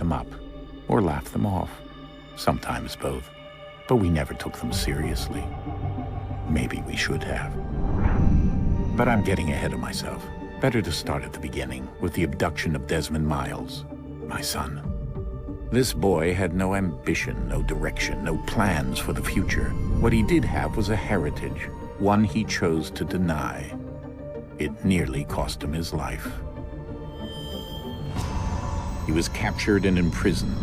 them up, or laugh them off. Sometimes both. But we never took them seriously. Maybe we should have. But I'm getting ahead of myself. Better to start at the beginning, with the abduction of Desmond Miles, my son. This boy had no ambition, no direction, no plans for the future. What he did have was a heritage, one he chose to deny. It nearly cost him his life. He was captured and imprisoned.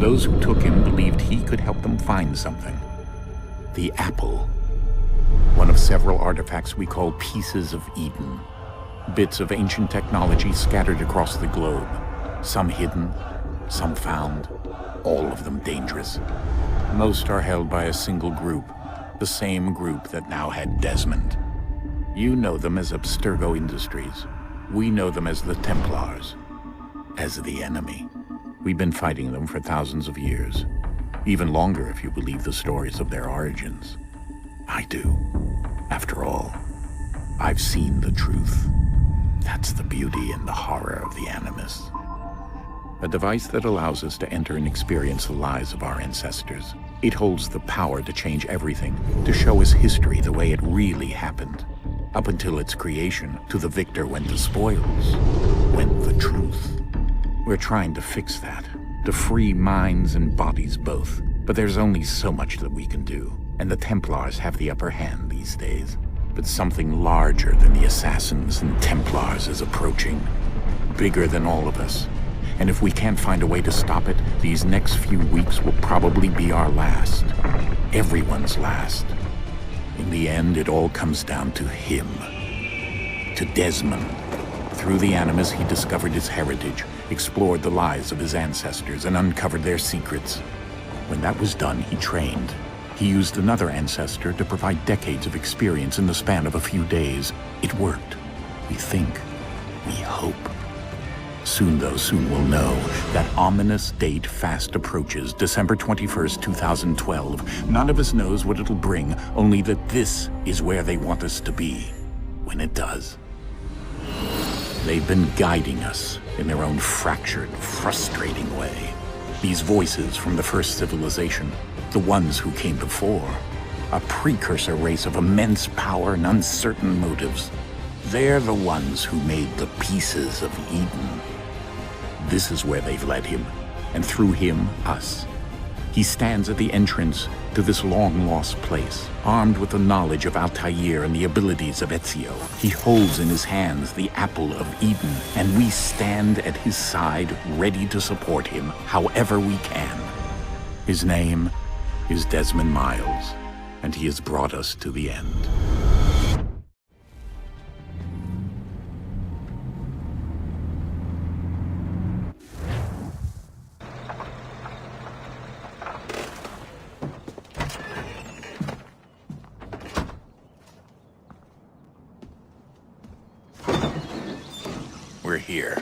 Those who took him believed he could help them find something. The apple. One of several artifacts we call pieces of Eden. Bits of ancient technology scattered across the globe. Some hidden, some found, all of them dangerous. Most are held by a single group, the same group that now had Desmond. You know them as Abstergo Industries. We know them as the Templars, as the enemy. We've been fighting them for thousands of years, even longer if you believe the stories of their origins. I do. After all, I've seen the truth. That's the beauty and the horror of the Animus. A device that allows us to enter and experience the lives of our ancestors. It holds the power to change everything, to show us history the way it really happened. Up until its creation, to the victor went the spoils, went the truth. We're trying to fix that, to free minds and bodies both. But there's only so much that we can do, and the Templars have the upper hand these days. But something larger than the Assassins and Templars is approaching, bigger than all of us. And if we can't find a way to stop it, these next few weeks will probably be our last. Everyone's last. In the end, it all comes down to him. To Desmond. Through the Animus, he discovered his heritage, explored the lives of his ancestors, and uncovered their secrets. When that was done, he trained. He used another ancestor to provide decades of experience in the span of a few days. It worked. We think. We hope. Soon, though, soon we'll know. That ominous date fast approaches, December 21st, 2012. None of us knows what it'll bring, only that this is where they want us to be, when it does. They've been guiding us in their own fractured, frustrating way. These voices from the first civilization, the ones who came before, a precursor race of immense power and uncertain motives. They're the ones who made the pieces of Eden. This is where they've led him, and through him, us. He stands at the entrance to this long-lost place, armed with the knowledge of Altair and the abilities of Ezio. He holds in his hands the apple of Eden, and we stand at his side, ready to support him however we can. His name is Desmond Miles, and he has brought us to the end. We're here.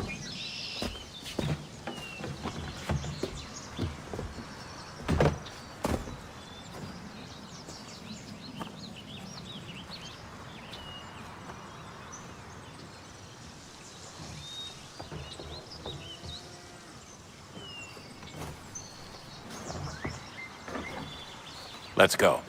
Let's go.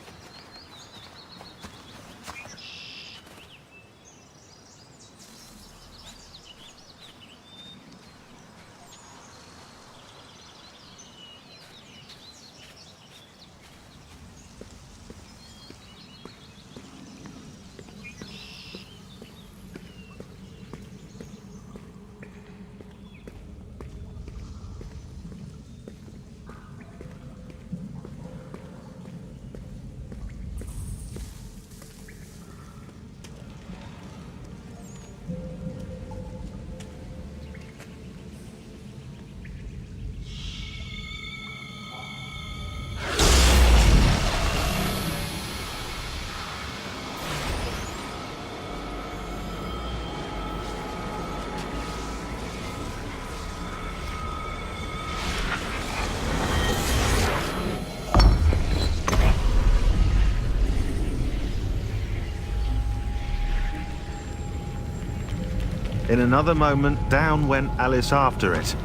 In another moment, down went Alice after it.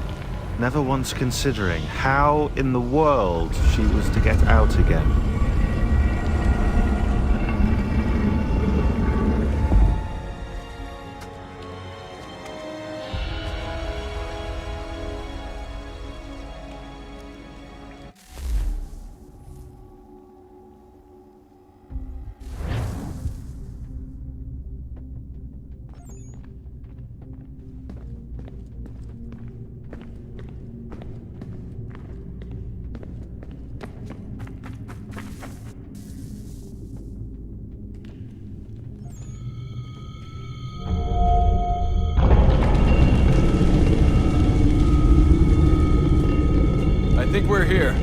never once considering how in the world she was to get out again. I think we're here.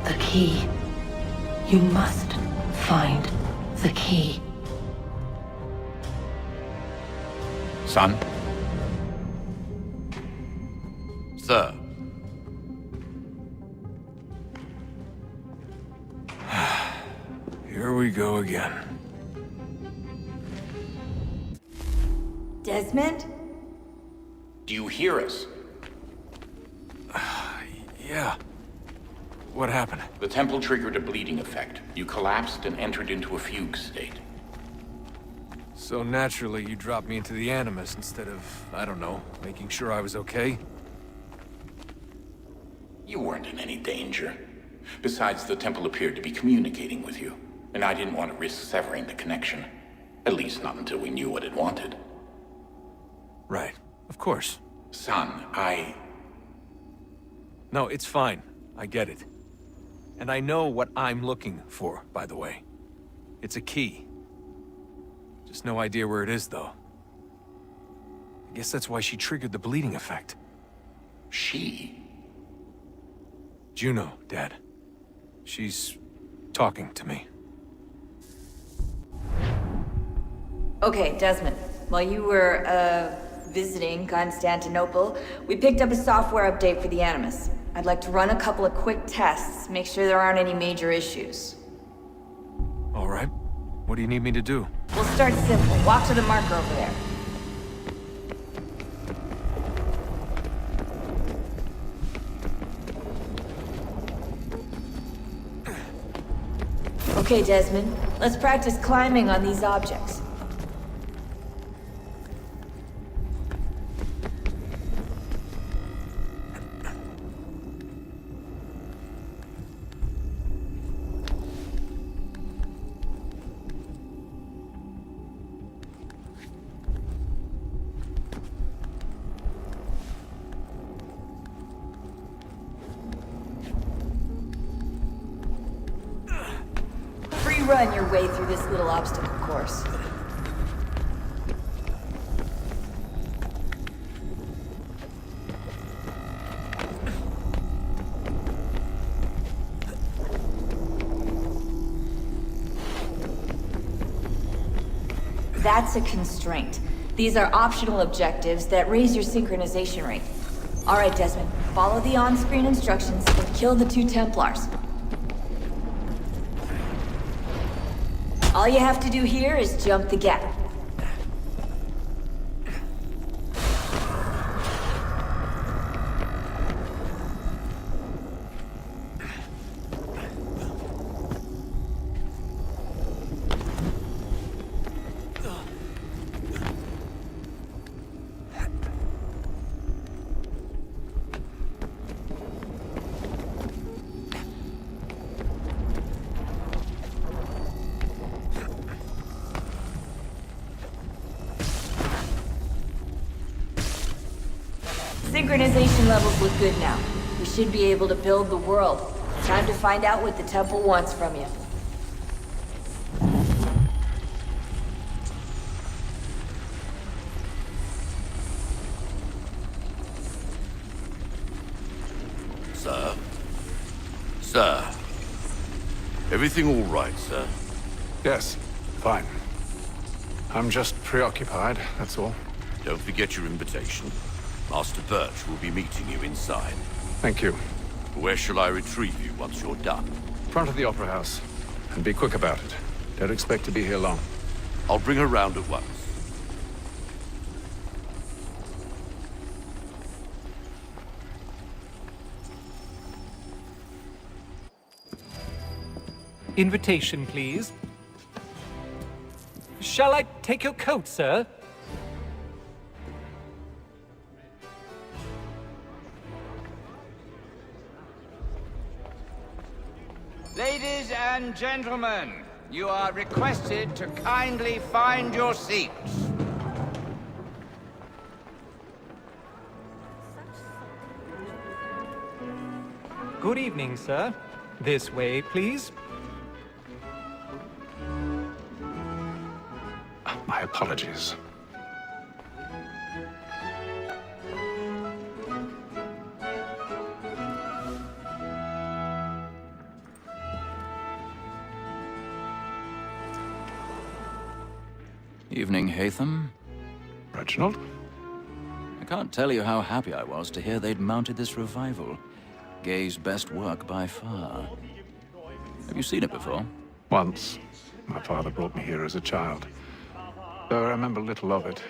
The key. You must find the key. Son? Sir. Here we go again. Desmond? Do you hear us? Yeah. What happened? The temple triggered a bleeding effect. You collapsed and entered into a fugue state. So naturally, you dropped me into the Animus instead of, I don't know, making sure I was okay? You weren't in any danger. Besides, the temple appeared to be communicating with you, and I didn't want to risk severing the connection. At least not until we knew what it wanted. Right. Of course. Son, No, it's fine. I get it. And I know what I'm looking for, by the way. It's a key. Just no idea where it is, though. I guess that's why she triggered the bleeding effect. She? Juno, Dad. She's talking to me. Okay, Desmond. While you were, visiting Constantinople, we picked up a software update for the Animus. I'd like to run a couple of quick tests, make sure there aren't any major issues. All right. What do you need me to do? We'll start simple. Walk to the marker over there. Okay, Desmond. Let's practice climbing on these objects. Run your way through this little obstacle course. That's a constraint. These are optional objectives that raise your synchronization rate. All right, Desmond, Follow the on-screen instructions and kill the 2 Templars. All you have to do here is jump the gap. Synchronization levels look good now. We should be able to build the world. Time to find out what the temple wants from you. Sir? Sir? Everything all right, sir? Yes, fine. I'm just preoccupied, that's all. Don't forget your invitation. Master Birch will be meeting you inside. Thank you. Where shall I retrieve you once you're done? Front of the Opera House. And be quick about it. Don't expect to be here long. I'll bring her round at once. Invitation, please. Shall I take your coat, sir? Ladies and gentlemen, you are requested to kindly find your seats. Good evening, sir. This way, please. My apologies. Evening, Hatham. Reginald? I can't tell you how happy I was to hear they'd mounted this revival. Gay's best work by far. Have you seen it before? Once. My father brought me here as a child. Though I remember little of it.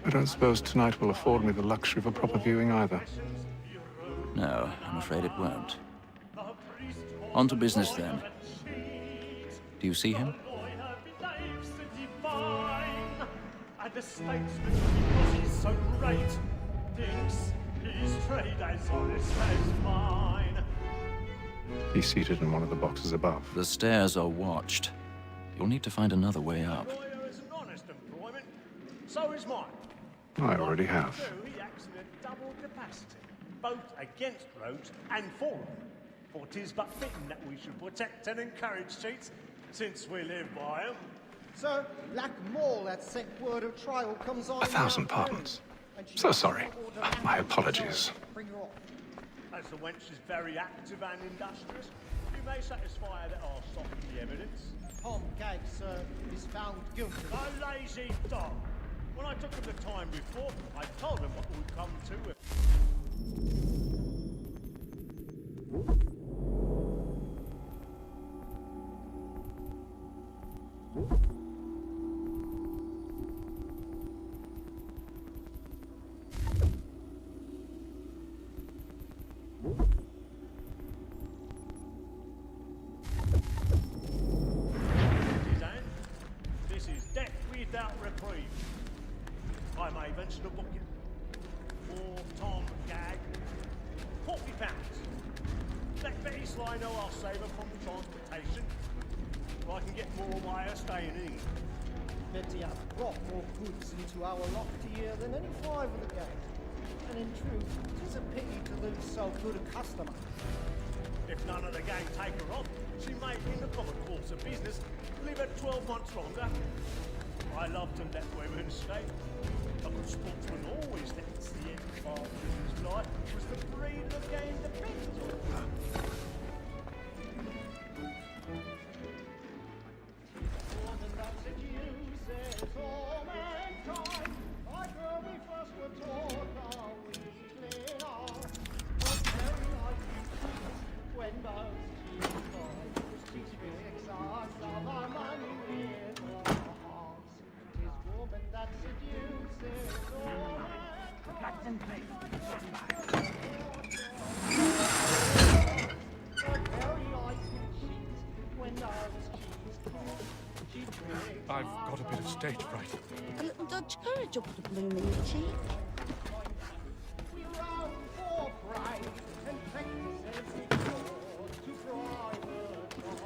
I don't suppose tonight will afford me the luxury of a proper viewing either. No, I'm afraid it won't. On to business then. Do you see him? The statesman, because he's so great, thinks his trade as honest as mine. He's seated in one of the boxes above. The stairs are watched. You'll need to find another way up. Lawyer is an honest employment, so is mine. I already have. He acts in a double capacity, both against rogues and for them. For 'tis but fitting that we should protect and encourage cheats, since we live by them. Sir, lack more that sick word of trial comes on. 1,000 pardons. So sorry. My apologies. Bring her off. As the wench is very active and industrious, you may satisfy her that I'll soften the evidence. Tom Gag, sir, is found guilty. A lazy dog. When I took him the time before, I told him what would come to it. This is death without reprieve. I may venture to book it. For Tom Gag, £40. Let Betty Sly know I'll save her from transportation. So I can get more by her staying in. Betty has brought more goods into our lofty year than any 5 of the gang. And in truth, it is a pity to lose so good a customer. If none of the gang take her on, she may, in the common course of business, live at 12 months longer. I love to let women stay. A good sportsman always lets the end part of his life was the breed of the game depends on. More than that it uses all mankind. Like where we first were taught, our wings clear. stage fright. A little dodge courage will put a bloom in your cheek. We run for pride and practices to private joy.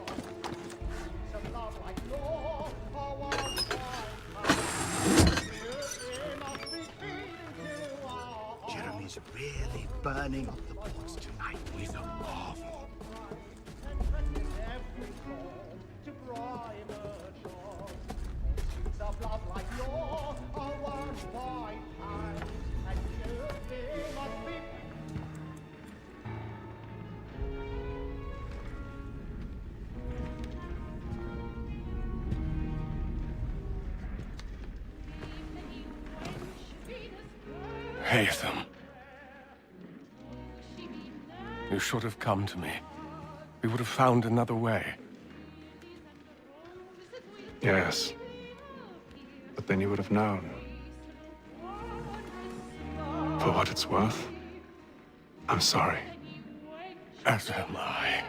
Some love like law, our Jeremy's really burning up the boards tonight. He's a marvel. Haytham. You should have come to me. We would have found another way. Yes. But then you would have known. For what it's worth, I'm sorry. As am I.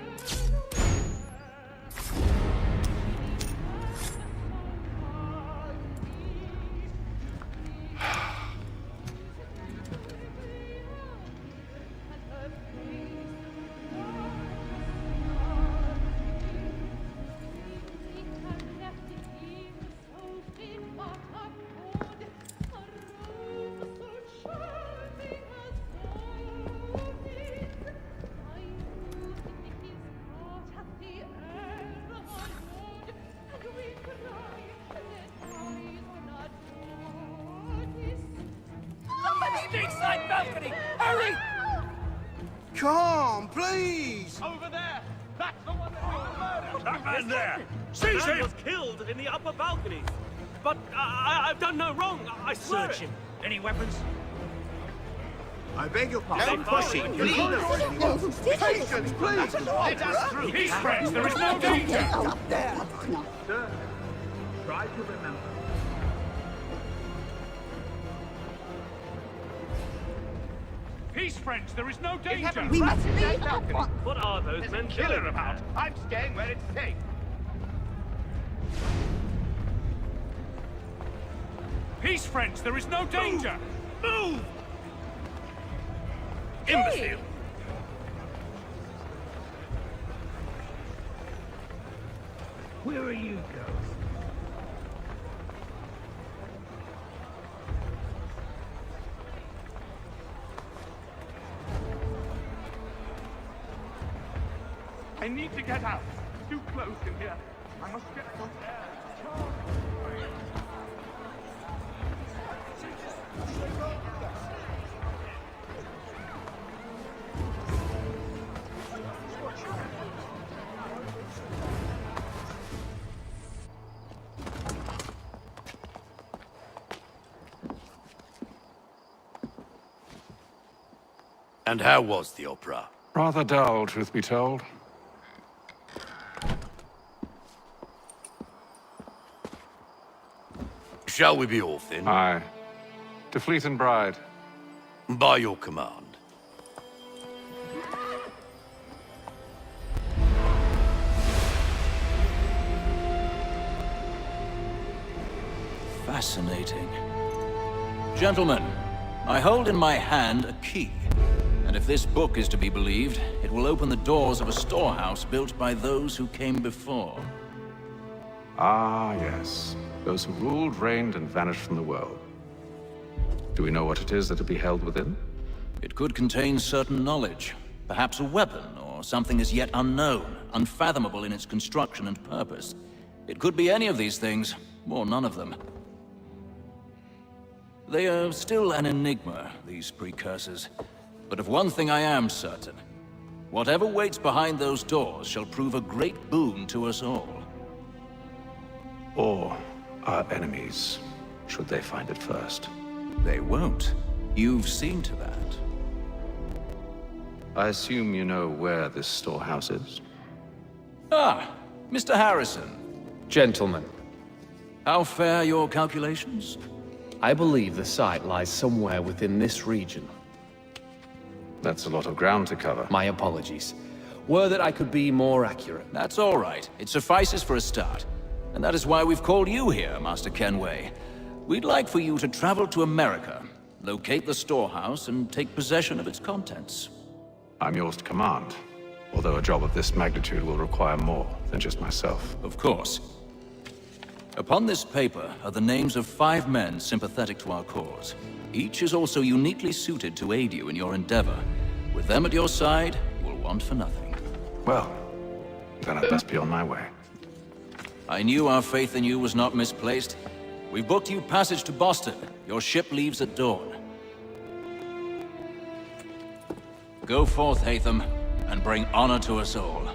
Side balcony! Hurry! Come, please! Over there! That's the one that was murdered! That man there! Seize him! was killed in the upper balcony. But I've done no wrong. I swear Search it. him. Any weapons? I beg your pardon. No pushing, Patience, please! Let us through. Peace, friends. There is no danger. Up there. Sir, try to remember. Peace, friends. There is no danger. We must leave at once. What are those men killer about? I'm staying where it's safe. Peace, friends. There is no danger. Move! Imbecile! Where are you going? I need to get out. It's too close in here. I must get some air. And how was the opera? Rather dull, truth be told. Shall we be off then? Aye. To Fleet and Bride. By your command. Fascinating. Gentlemen, I hold in my hand a key. And if this book is to be believed, it will open the doors of a storehouse built by those who came before. Ah, yes. Those who ruled, reigned, and vanished from the world. Do we know what it is that will be held within? It could contain certain knowledge. Perhaps a weapon, or something as yet unknown, unfathomable in its construction and purpose. It could be any of these things, or none of them. They are still an enigma, these precursors. But of one thing I am certain. Whatever waits behind those doors shall prove a great boon to us all. Or our enemies, should they find it first. They won't. You've seen to that. I assume you know where this storehouse is? Ah, Mr. Harrison. Gentlemen, How fare your calculations? I believe the site lies somewhere within this region. That's a lot of ground to cover. My apologies. Were that I could be more accurate. That's all right. It suffices for a start. And that is why we've called you here, Master Kenway. We'd like for you to travel to America, locate the storehouse, and take possession of its contents. I'm yours to command, although a job of this magnitude will require more than just myself. Of course. Upon this paper are the names of 5 men sympathetic to our cause. Each is also uniquely suited to aid you in your endeavor. With them at your side, you will want for nothing. Well, then I'd best be on my way. I knew our faith in you was not misplaced. We've booked you passage to Boston. Your ship leaves at dawn. Go forth, Hatham, and bring honor to us all.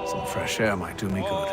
Some fresh air might do me good.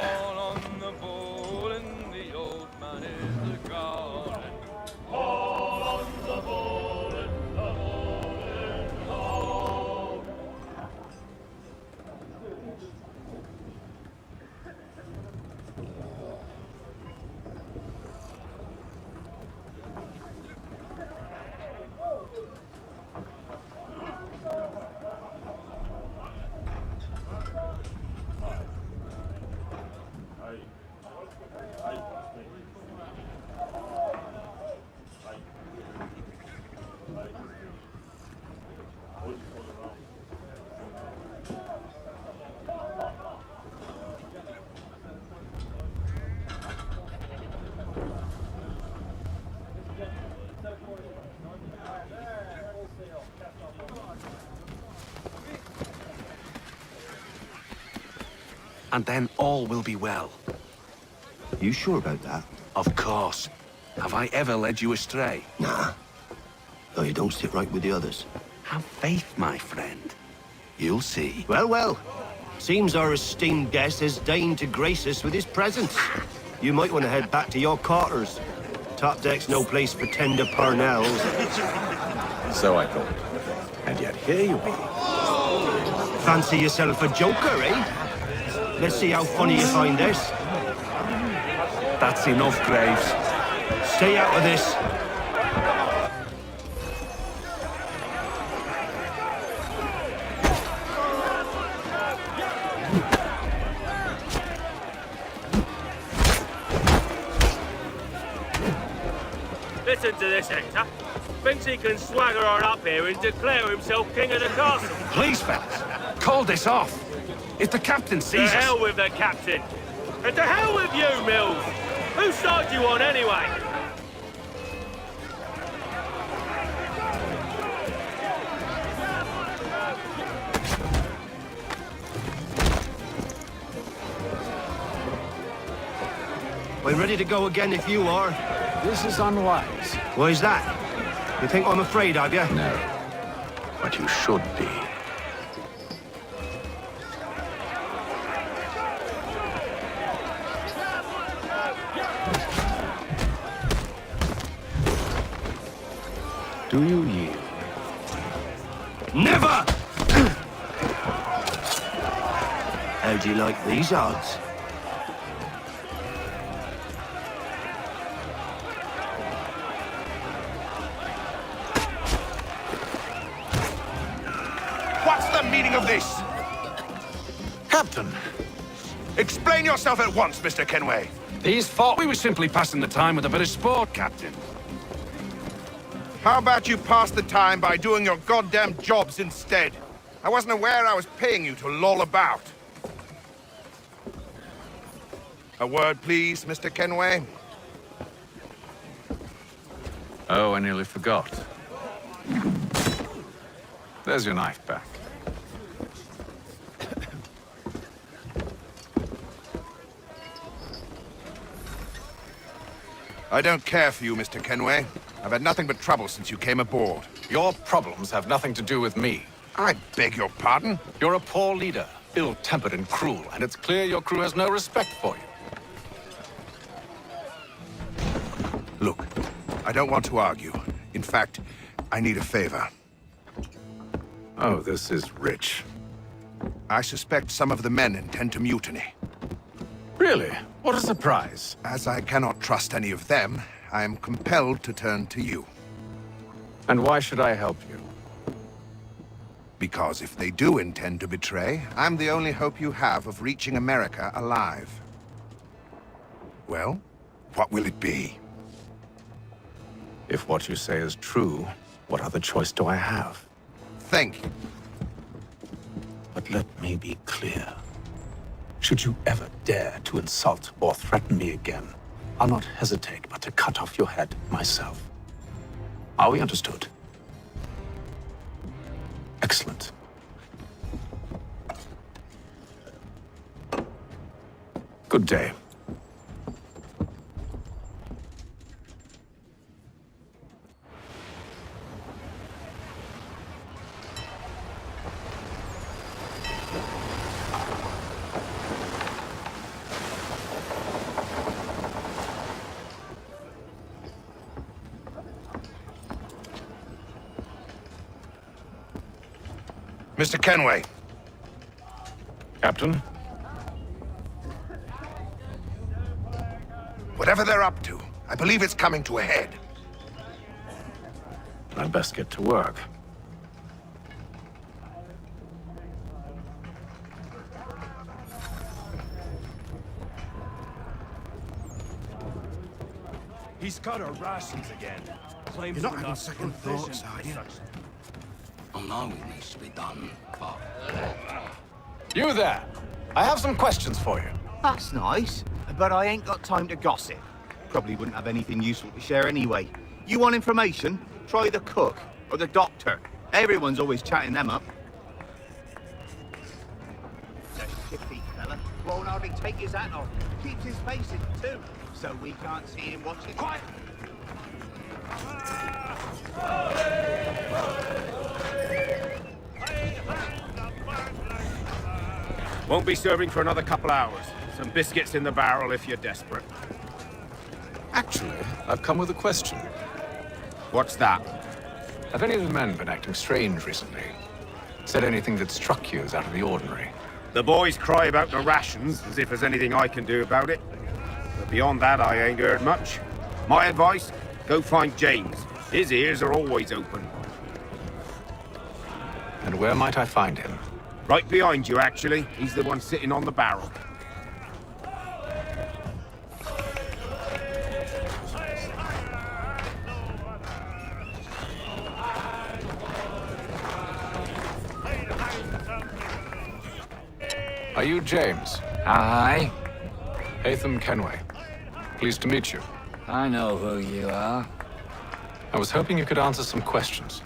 And then all will be well. You sure about that? Of course. Have I ever led you astray? Nah. Though you don't sit right with the others. Have faith, my friend. You'll see. Well, well. Seems our esteemed guest has deigned to grace us with his presence. You might want to head back to your quarters. Top deck's no place for tender parnells. So I thought. And yet here you are. Fancy yourself a joker, eh? Let's see how funny you find this. That's enough, Graves. Stay out of this. Listen to this, Hector. Thinks he can swagger on up here and declare himself king of the castle. Please, fellas, call this off. If the captain sees us... To hell with the captain. And to hell with you, Mills. Whose side you on, anyway? I'm ready to go again if you are. This is unwise. Why is that? You think I'm afraid of you? No. But you should be. Do you yield? Never! How do you like these odds? What's the meaning of this? Captain, explain yourself at once, Mr. Kenway. These thought we were simply passing the time with a bit of sport, Captain. How about you pass the time by doing your goddamn jobs instead? I wasn't aware I was paying you to loll about. A word, please, Mr. Kenway. Oh, I nearly forgot. There's your knife back. I don't care for you, Mr. Kenway. I've had nothing but trouble since you came aboard. Your problems have nothing to do with me. I beg your pardon? You're a poor leader, ill-tempered and cruel, and it's clear your crew has no respect for you. Look, I don't want to argue. In fact, I need a favor. Oh, this is rich. I suspect some of the men intend to mutiny. Really? What a surprise. As I cannot trust any of them, I am compelled to turn to you. And why should I help you? Because if they do intend to betray, I'm the only hope you have of reaching America alive. Well, what will it be? If what you say is true, what other choice do I have? Think. But let me be clear. Should you ever dare to insult or threaten me again, I'll not hesitate but to cut off your head myself. Are we understood? Excellent. Good day. Mr. Kenway. Captain? Whatever they're up to, I believe it's coming to a head. I'd best get to work. He's got our rations again. Claims You're not we're having second thoughts, are you? I know it needs to be done, but... You there! I have some questions for you. That's nice, but I ain't got time to gossip. Probably wouldn't have anything useful to share anyway. You want information? Try the cook or the doctor. Everyone's always chatting them up. That shifty fella won't hardly take his hat off. Keeps his face in too, so we can't see him watching. Quiet! Won't be serving for another couple hours. Some biscuits in the barrel if you're desperate. Actually, I've come with a question. What's that? Have any of the men been acting strange recently? Said anything that struck you as out of the ordinary? The boys cry about the rations, as if there's anything I can do about it. But beyond that, I ain't heard much. My advice, go find James. His ears are always open. And where might I find him? Right behind you, actually. He's the one sitting on the barrel. Are you James? Aye. Hatham Kenway. Pleased to meet you. I know who you are. I was hoping you could answer some questions.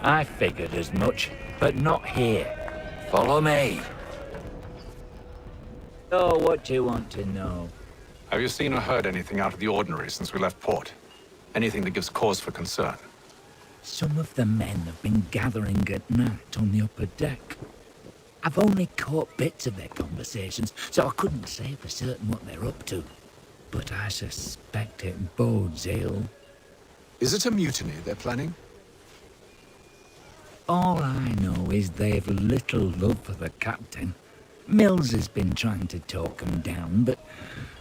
I figured as much, but not here. Follow me. So, what do you want to know? Have you seen or heard anything out of the ordinary since we left port? Anything that gives cause for concern? Some of the men have been gathering at night on the upper deck. I've only caught bits of their conversations, so I couldn't say for certain what they're up to. But I suspect it bodes ill. Is it a mutiny they're planning? All I know is they've little love for the captain. Mills has been trying to talk him down, but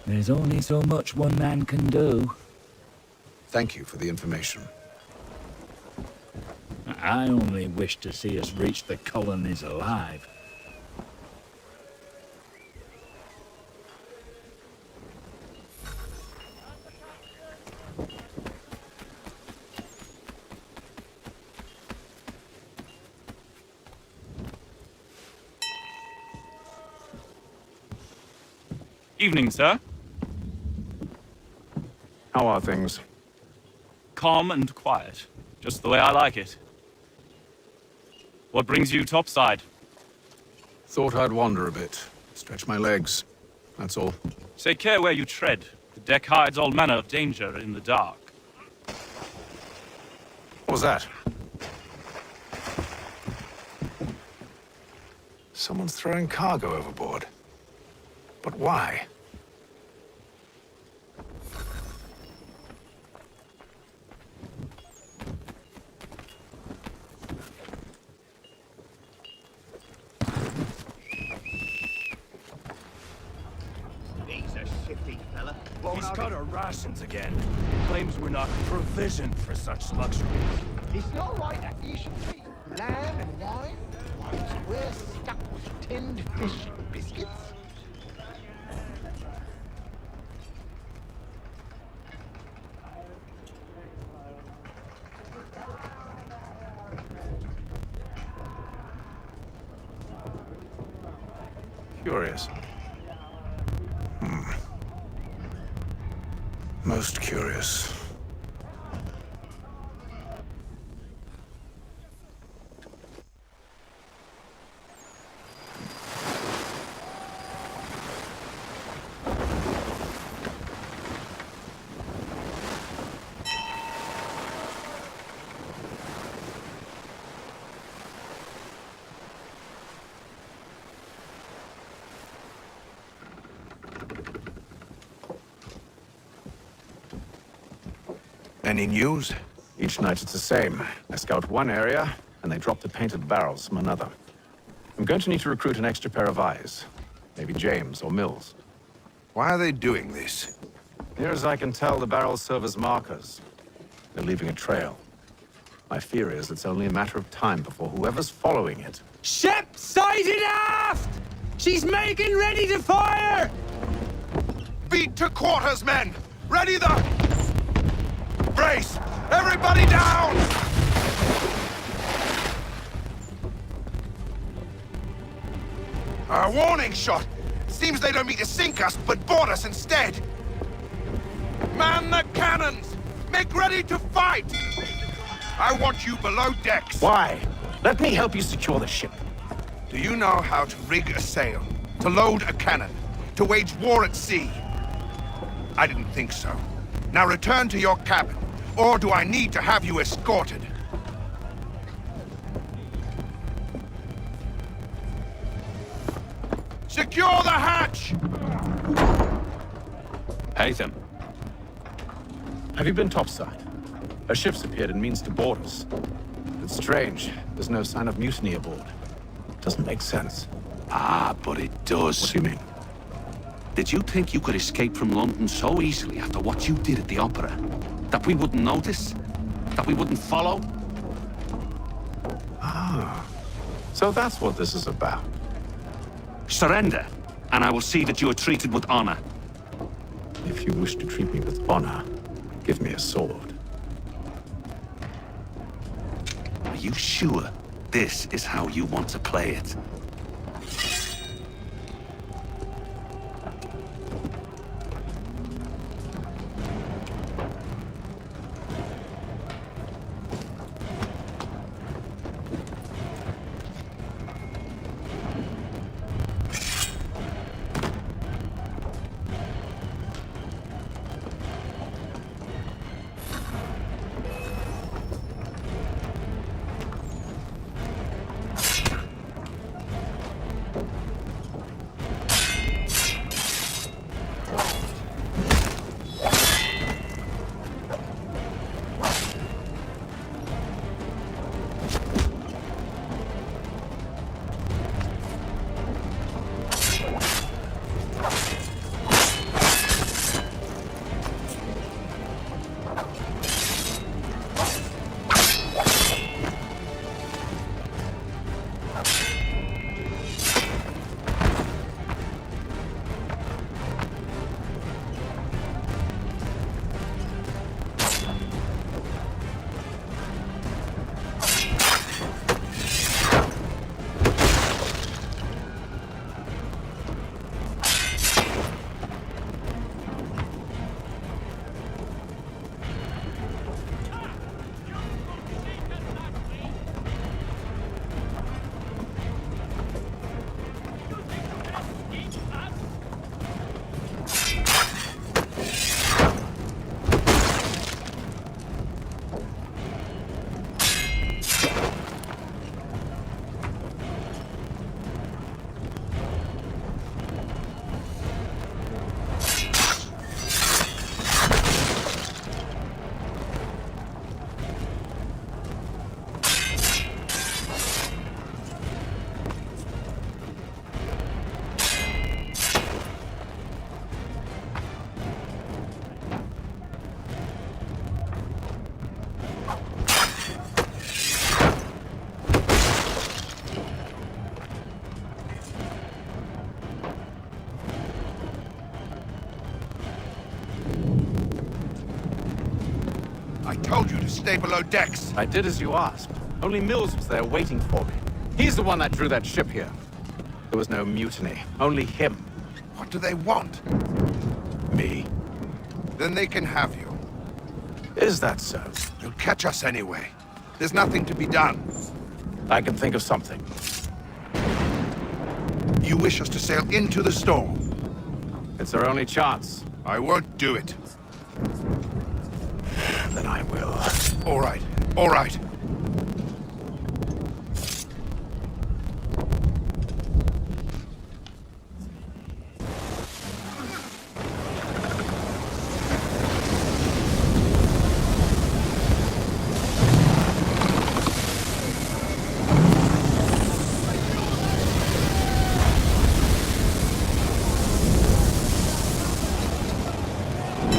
there's only so much one man can do. Thank you for the information. I only wish to see us reach the colonies alive. Evening, sir. How are things? Calm and quiet. Just the way I like it. What brings you topside? Thought I'd wander a bit. Stretch my legs. That's all. Take care where you tread. The deck hides all manner of danger in the dark. What was that? Someone's throwing cargo overboard. But why? He's a shifty fella. He's got our rations again. Claims we're not provisioned for such luxury. It's not right that you should treat lamb and wine whilst we're stuck with tinned fish and biscuits. Curious. Most curious. Any news? Each night it's the same. I scout one area, and they drop the painted barrels from another. I'm going to need to recruit an extra pair of eyes. Maybe James or Mills. Why are they doing this? Near as I can tell, the barrels serve as markers. They're leaving a trail. My fear is it's only a matter of time before whoever's following it... Ship sighted aft! She's making ready to fire! Beat to quarters, men! Ready the... Brace! Everybody down! A warning shot! Seems they don't mean to sink us, but board us instead! Man the cannons! Make ready to fight! I want you below decks! Why? Let me help you secure the ship. Do you know how to rig a sail? To load a cannon? To wage war at sea? I didn't think so. Now return to your cabin. Or do I need to have you escorted? Secure the hatch! Haytham. Have you been topside? A ship's appeared and means to board us. It's strange. There's no sign of mutiny aboard. Doesn't make sense. Ah, but it does. What do you mean? Did you think you could escape from London so easily after what you did at the opera? That we wouldn't notice? That we wouldn't follow? Ah. So that's what this is about. Surrender, and I will see that you are treated with honor. If you wish to treat me with honor, give me a sword. Are you sure this is how you want to play it? I told you to stay below decks. I did as you asked. Only Mills was there waiting for me. He's the one that drew that ship here. There was no mutiny, only him. What do they want? Me. Then they can have you. Is that so? They'll catch us anyway. There's nothing to be done. I can think of something. You wish us to sail into the storm? It's our only chance. I won't do it. Then I will. All right, all right.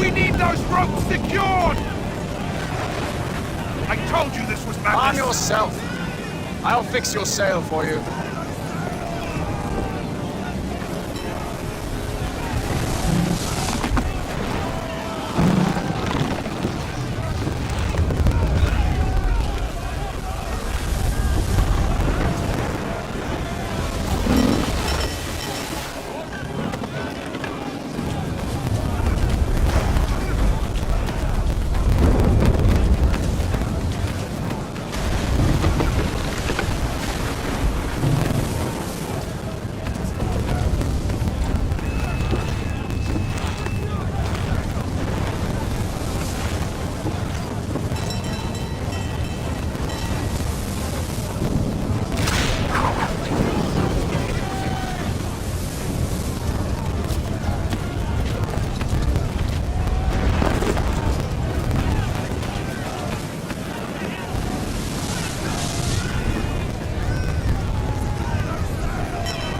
We need those ropes secured! I told you this was madness! Arm yourself! I'll fix your sail for you.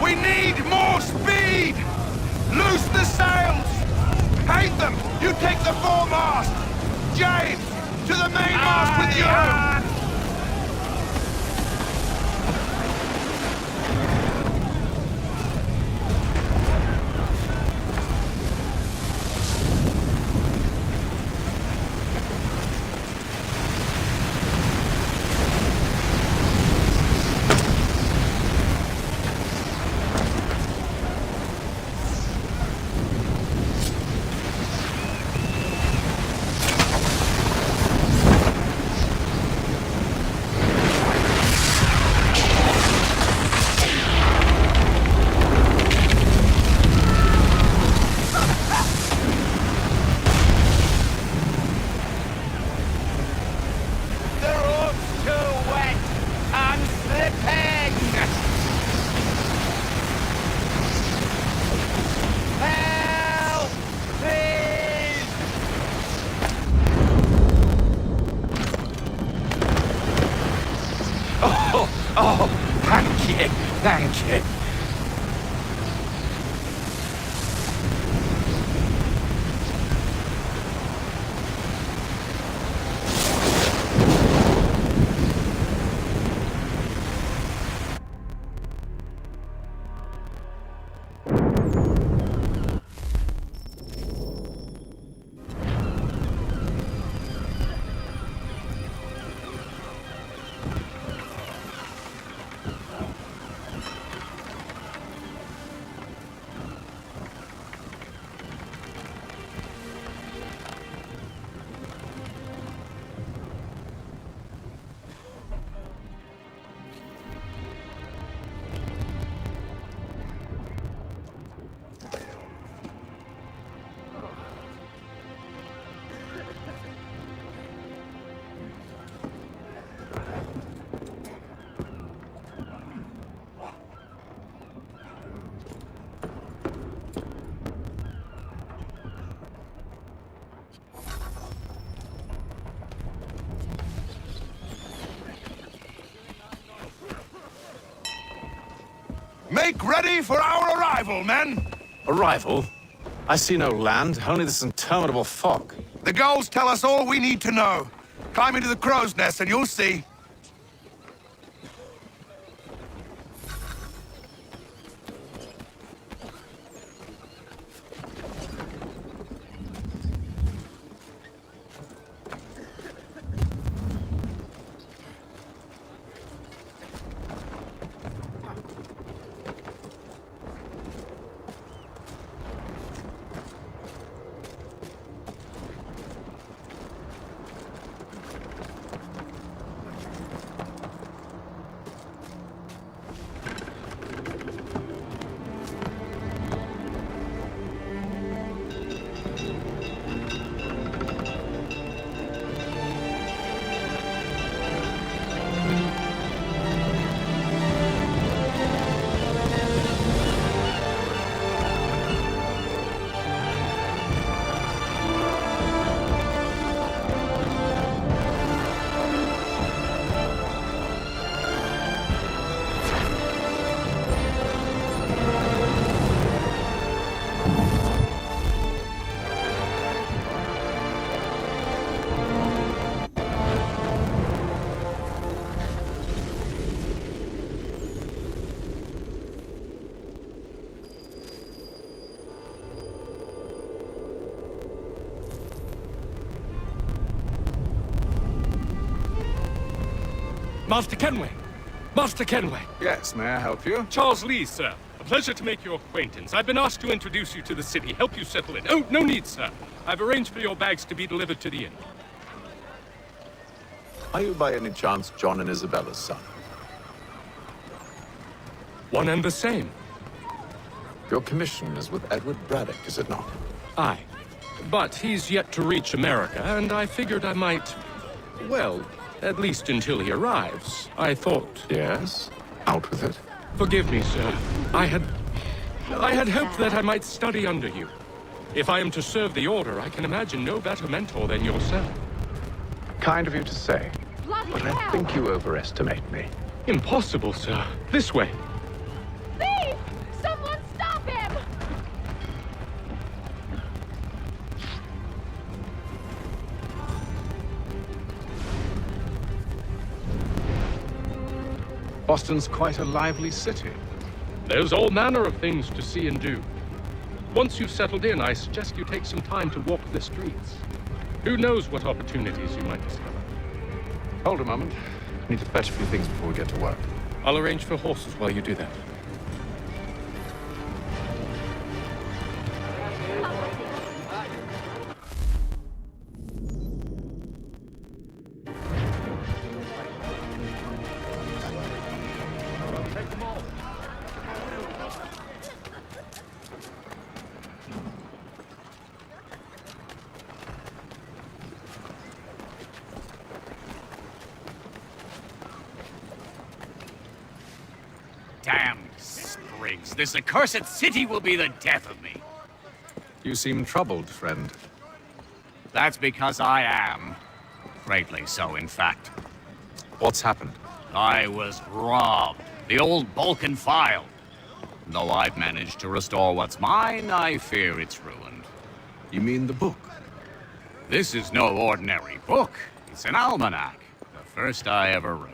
We need more speed! Loose the sails! Hate them! You take the foremast! James! To the mainmast with you! Oh, thank you, thank you. Make ready for our arrival, men! Arrival? I see no land, only this interminable fog. The gulls tell us all we need to know. Climb into the crow's nest and you'll see. Master Kenway! Master Kenway! Yes, may I help you? Charles Lee, sir. A pleasure to make your acquaintance. I've been asked to introduce you to the city, help you settle in. Oh, no need, sir. I've arranged for your bags to be delivered to the inn. Are you by any chance John and Isabella's son? One and the same. Your commission is with Edward Braddock, is it not? Aye. But he's yet to reach America, and I figured I might... Well, at least until he arrives. I thought... Yes? Out with it. Forgive me, sir. I had hoped that I might study under you. If I am to serve the Order, I can imagine no better mentor than yourself. Kind of you to say. Bloody But I think you overestimate me. Impossible, sir. This way. Thief! Someone stop him! Boston's quite a lively city. There's all manner of things to see and do. Once you've settled in, I suggest you take some time to walk the streets. Who knows what opportunities you might discover. Hold a moment. I need to fetch a few things before we get to work. I'll arrange for horses while you do that. Damn sprigs. This accursed city will be the death of me. You seem troubled, friend. That's because I am. Greatly so, in fact. What's happened? I was robbed. The old Balkan file. Though I've managed to restore what's mine, I fear it's ruined. You mean the book? This is no ordinary book. It's an almanac. The first I ever wrote.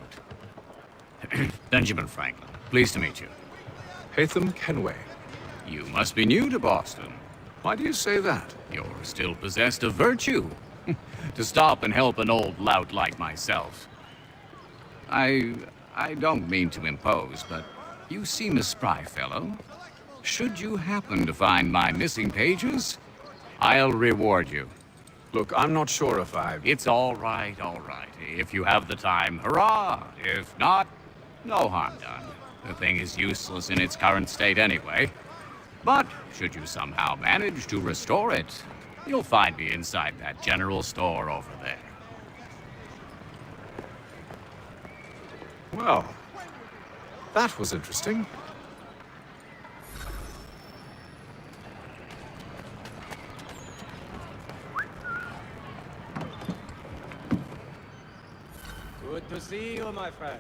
Benjamin Franklin. Pleased to meet you. Haytham Kenway. You must be new to Boston. Why do you say that? You're still possessed of virtue. To stop and help an old lout like myself. I don't mean to impose, but you seem a spry fellow. Should you happen to find my missing pages, I'll reward you. Look, I'm not sure if I've... It's all right, all right. If you have the time, hurrah! If not, no harm done. The thing is useless in its current state anyway. But should you somehow manage to restore it, you'll find me inside that general store over there. Well, that was interesting. Good to see you, my friend.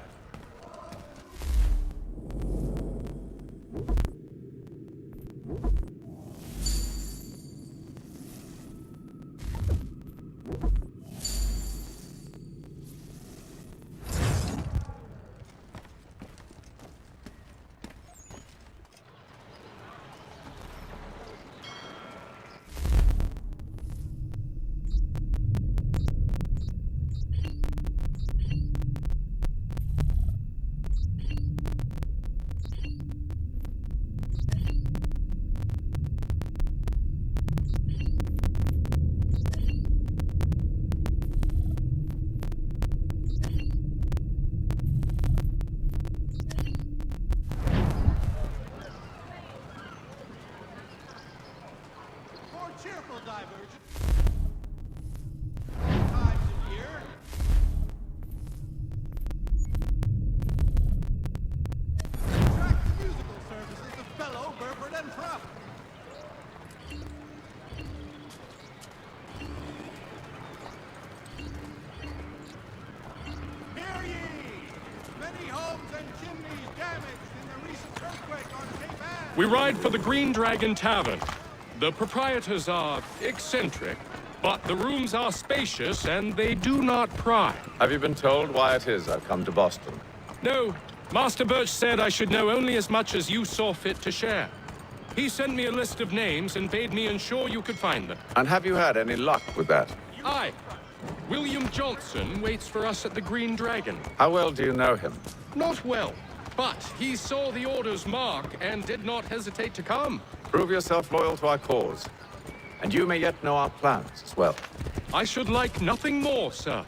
We ride for the Green Dragon Tavern. The proprietors are eccentric, but the rooms are spacious and they do not pry. Have you been told why it is I've come to Boston? No. Master Birch said I should know only as much as you saw fit to share. He sent me a list of names and bade me ensure you could find them. And have you had any luck with that? Aye. William Johnson waits for us at the Green Dragon. How well do you know him? Not well, but he saw the order's mark and did not hesitate to come. Prove yourself loyal to our cause. And you may yet know our plans as well. I should like nothing more, sir.